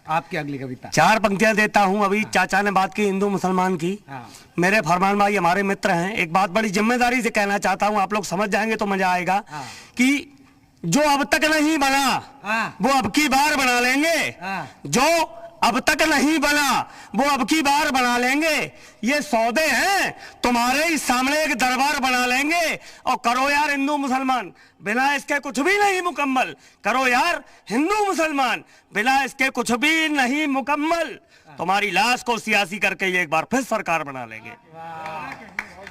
आपकी अगली कविता। 4 पंक्तियां देता हूं। अभी चाचा ने बात की हिंदू मुसलमान की। मेरे फरमान भाई हमारे मित्र हैं। एक बात बड़ी जिम्मेदारी से कहना चाहता हूं, आप लोग समझ जाएंगे तो मजा आएगा कि जो अब तक नहीं बना वो अब की बार बना लेंगे। जो अब तक नहीं बना वो अब की बार बना लेंगे। ये सौदे हैं, तुम्हारे ही सामने एक दरबार बना लेंगे। और करो यार हिंदू मुसलमान, बिना इसके कुछ भी नहीं मुकम्मल। करो यार हिंदू मुसलमान, बिना इसके कुछ भी नहीं मुकम्मल। तुम्हारी लाश को सियासी करके ये एक बार फिर सरकार बना लेंगे।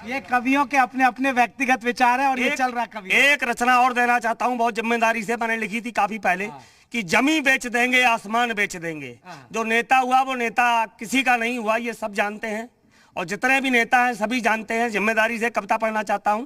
ये कवियों के अपने अपने व्यक्तिगत विचार है और ये चल रहा कवि। एक रचना और देना चाहता हूं, बहुत जिम्मेदारी से मैंने लिखी थी काफी पहले, कि जमी बेच देंगे आसमान बेच देंगे। जो नेता हुआ वो नेता किसी का नहीं हुआ, ये सब जानते हैं। और जितने भी नेता हैं सभी जानते हैं। जिम्मेदारी से कविता पढ़ना चाहता हूं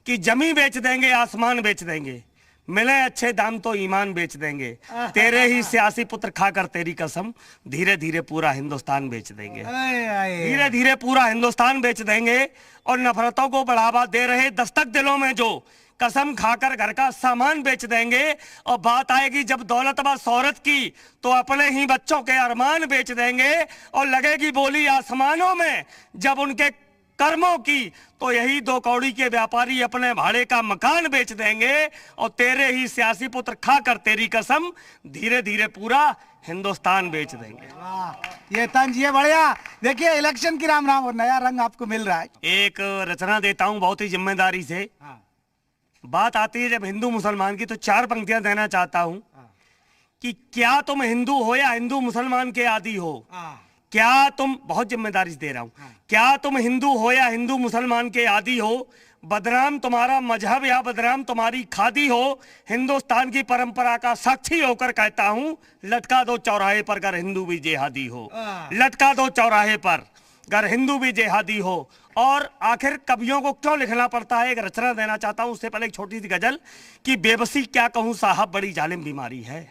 कि जमी बेच देंगे आसमान बेच देंगे, मिले अच्छे दाम तो ईमान बेच देंगे। तेरे ही सियासी पुत्र खाकर तेरी कसम, धीरे धीरे पूरा हिंदुस्तान बेच देंगे। धीरे धीरे पूरा हिंदुस्तान बेच देंगे। और नफरतों को बढ़ावा दे रहे दस्तक दिलों में जो, कसम खाकर घर का सामान बेच देंगे। और बात आएगी जब दौलत व शोहरत की, तो अपने ही बच्चों के अरमान बेच देंगे। और लगेगी बोली आसमानों में जब उनके कर्मों की, तो यही 2 कौड़ी के व्यापारी अपने भाड़े का मकान बेच देंगे। और तेरे ही सियासी पुत्र खाकर तेरी कसम, धीरे धीरे पूरा हिंदुस्तान बेच देंगे। ये तंज ये बढ़िया। देखिए इलेक्शन की राम राम और नया रंग आपको मिल रहा है। एक रचना देता हूं बहुत ही जिम्मेदारी से। बात आती है जब हिंदू मुसलमान की, तो 4 पंक्तियां देना चाहता हूं कि क्या तुम हिंदू हो या हिंदू मुसलमान के आदी हो। क्या तुम, बहुत जिम्मेदारी से दे रहा हूं, क्या तुम हिंदू हो या हिंदू मुसलमान के आदी हो। बदनाम तुम्हारा मजहब या बदनाम तुम्हारी खादी हो। हिंदुस्तान की परंपरा का साक्षी होकर कहता हूं, लटका दो चौराहे पर अगर हिंदू भी जिहादी हो। लटका दो चौराहे पर अगर हिंदू भी जिहादी हो। और आखिर कवियों को क्यों लिखना पड़ता है, एक रचना देना चाहता हूं। उससे पहले एक छोटी सी गजल कि बेबसी क्या कहूं साहब बड़ी जालिम बीमारी है।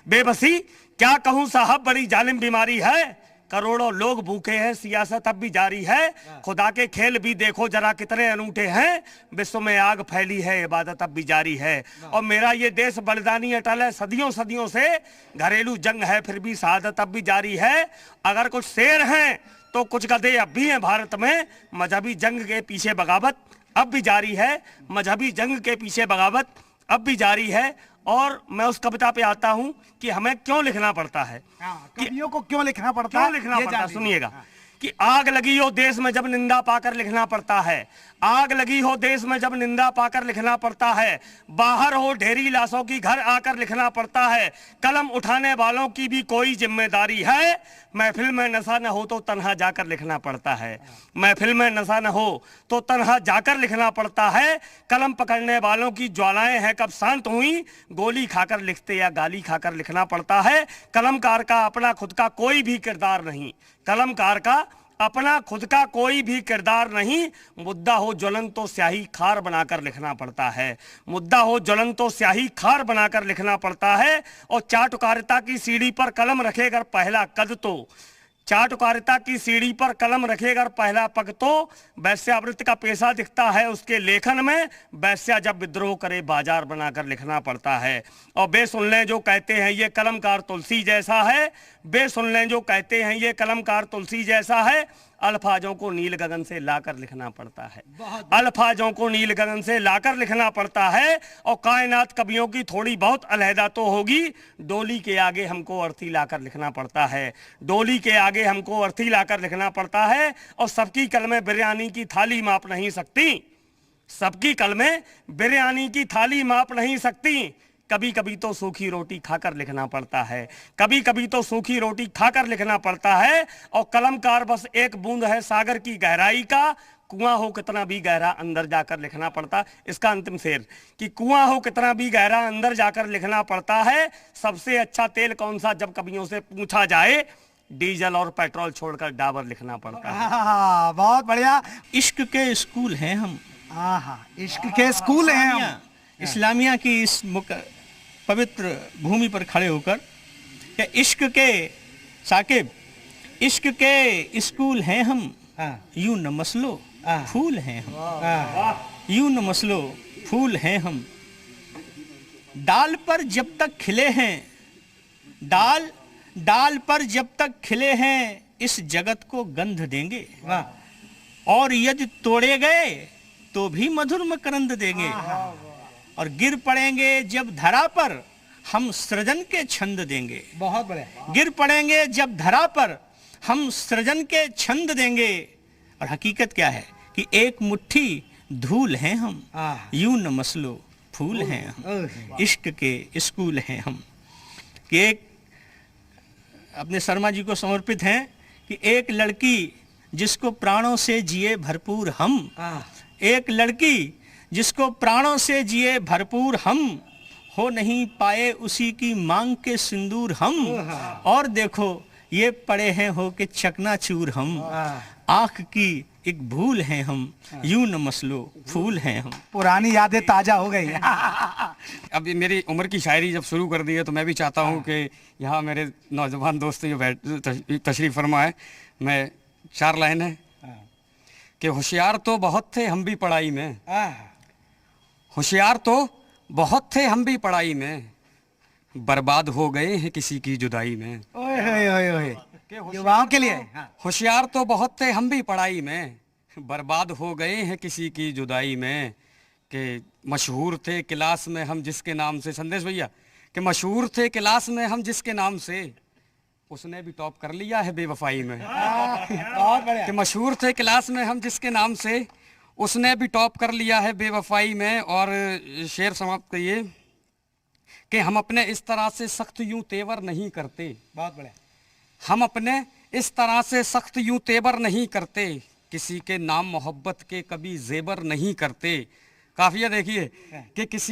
बेबसी क्या कहूं साहब बड़ी जालिम बीमारी है। करोड़ों लोग भूखे हैं, सियासत अब भी जारी है। खुदा के खेल भी देखो जरा कितने अनूठे हैं। विश्व में आग फैली है, इबादत अब भी जारी है। और मेरा ये देश बलिदानी अटल है सदियों सदियों से। घरेलू जंग है फिर भी शहादत अब भी जारी है। अगर कुछ शेर हैं तो कुछ गधे अब भी हैं भारत में। मजहबी जंग के पीछे बगावत अब भी जारी है। मजहबी जंग के पीछे बगावत अब भी जारी है। और मैं उस कविता पे आता हूं कि हमें क्यों लिखना पड़ता है, कवियों को क्यों लिखना पड़ता है, लिखना पड़ता है। सुनिएगा कि आग लगी हो देश में जब निंदा पाकर लिखना पड़ता है। आग लगी हो देश में जब निंदा पाकर लिखना पड़ता है। बाहर हो ढेरी लाशों की घर आकर लिखना पड़ता है। कलम उठाने वालों की भी कोई जिम्मेदारी है। महफिल में नशा न हो तो तन्हा जाकर लिखना पड़ता है। महफिल में नशा न हो तो तन्हा जाकर लिखना पड़ता है। कलम पकड़ने वालों की ज्वालाएं हैं कब शांत हुई, गोली खाकर लिखते या गाली खाकर लिखना पड़ता है। कलमकार का अपना खुद का कोई भी किरदार नहीं। कलमकार का अपना खुद का कोई भी किरदार नहीं। मुद्दा हो ज्वलन तो स्याही खार बनाकर लिखना पड़ता है। मुद्दा हो ज्वलन तो स्याही खार बनाकर लिखना पड़ता है। और चाटुकारिता की सीढ़ी पर कलम रखेगा पहला कद तो, चाटुकारिता की सीढ़ी पर कलम रखेगा पहला पग तो, वैश्यावृत्ति का पेशा दिखता है उसके लेखन में। वैश्या जब विद्रोह करे बाजार बनाकर लिखना पड़ता है। और बे सुन लें जो कहते हैं ये कलमकार तुलसी जैसा है। बे सुन लें जो कहते हैं ये कलमकार तुलसी जैसा है। अल्फाजों को नील गगन से लाकर लिखना पड़ता है। अल्फाजों को नील गगन से लाकर लिखना पड़ता है। और कायनात कवियों की थोड़ी बहुत अलहदा तो होगी। डोली के आगे हमको अर्थी लाकर लिखना पड़ता है। डोली के आगे हमको अर्थी लाकर लिखना पड़ता है। और सबकी कलमें बिरयानी की थाली माप नहीं सकती। सबकी कलमें बिरयानी की थाली माप नहीं सकती। कभी कभी तो सूखी रोटी खाकर लिखना पड़ता है। कभी कभी तो सूखी रोटी खाकर लिखना पड़ता है। और कलमकार बस एक बूंद है सागर की गहराई का। कुआं हो कितना भी गहरा अंदर जाकर लिखना पड़ता। इसका अंतिम शेर कि कुआं हो कितना भी गहरा अंदर जाकर लिखना पड़ता है। सबसे अच्छा तेल कौन सा जब कवियों से पूछा जाए, डीजल और पेट्रोल छोड़कर डाबर लिखना पड़ता है। बहुत बढ़िया। इश्क के स्कूल हैं हम। इश्क के स्कूल हैं हम। इस्लामिया की इस पवित्र भूमि पर खड़े होकर, क्या इश्क के साकिब, इश्क के स्कूल हैं हम। यूं न मसलो फूल हैं हम। यूं न मसलो फूल हैं हम। डाल पर जब तक खिले हैं, डाल डाल पर जब तक खिले हैं इस जगत को गंध देंगे, और यदि तोड़े गए तो भी मधुर मकरंद देंगे, और गिर पड़ेंगे जब धरा पर हम सृजन के छंद देंगे। बहुत बढ़िया। गिर पड़ेंगे जब धरा पर हम सृजन के छंद देंगे। और हकीकत क्या है कि एक मुट्ठी धूल हैं हम, यूं न मसलो फूल हैं हम, इश्क के स्कूल हैं हम। कि एक अपने शर्मा जी को समर्पित हैं कि एक लड़की जिसको प्राणों से जिए भरपूर हम, एक लड़की जिसको प्राणों से जिए भरपूर हम, हो नहीं पाए उसी की मांग के सिंदूर हम, और देखो ये पड़े हैं हो के चकनाचूर हम, आंख की एक भूल हैं हम, यूं न मसलो फूल हैं हम। पुरानी यादें ताजा हो गई। अब मेरी उम्र की शायरी जब शुरू कर दी है तो मैं भी चाहता हूँ कि यहाँ मेरे नौजवान दोस्त जो तशरीफ फरमा है, मैं 4 लाइन है कि होशियार तो बहुत थे हम भी पढ़ाई में, होशियार तो बहुत थे हम भी पढ़ाई में, बर्बाद हो गए हैं किसी की जुदाई में। ओए युवाओं के लिए। होशियार तो बहुत थे हम भी पढ़ाई में, बर्बाद हो गए हैं किसी की जुदाई में। कि मशहूर थे क्लास में हम जिसके नाम से, संदेश भैया, कि मशहूर थे क्लास में हम जिसके नाम से, उसने भी टॉप कर लिया है बेवफाई में। कि मशहूर थे क्लास में हम जिसके नाम से, उसने भी टॉप कर लिया है बेवफाई में। और शेर समाप्त करिए कि हम अपने इस तरह से सख्त यूं तेवर नहीं करते, बहुत बढ़िया। हम अपने इस तरह से सख्त यूं तेवर नहीं करते, किसी के नाम मोहब्बत के कभी जेबर नहीं करते। काफिया देखिए कि किसी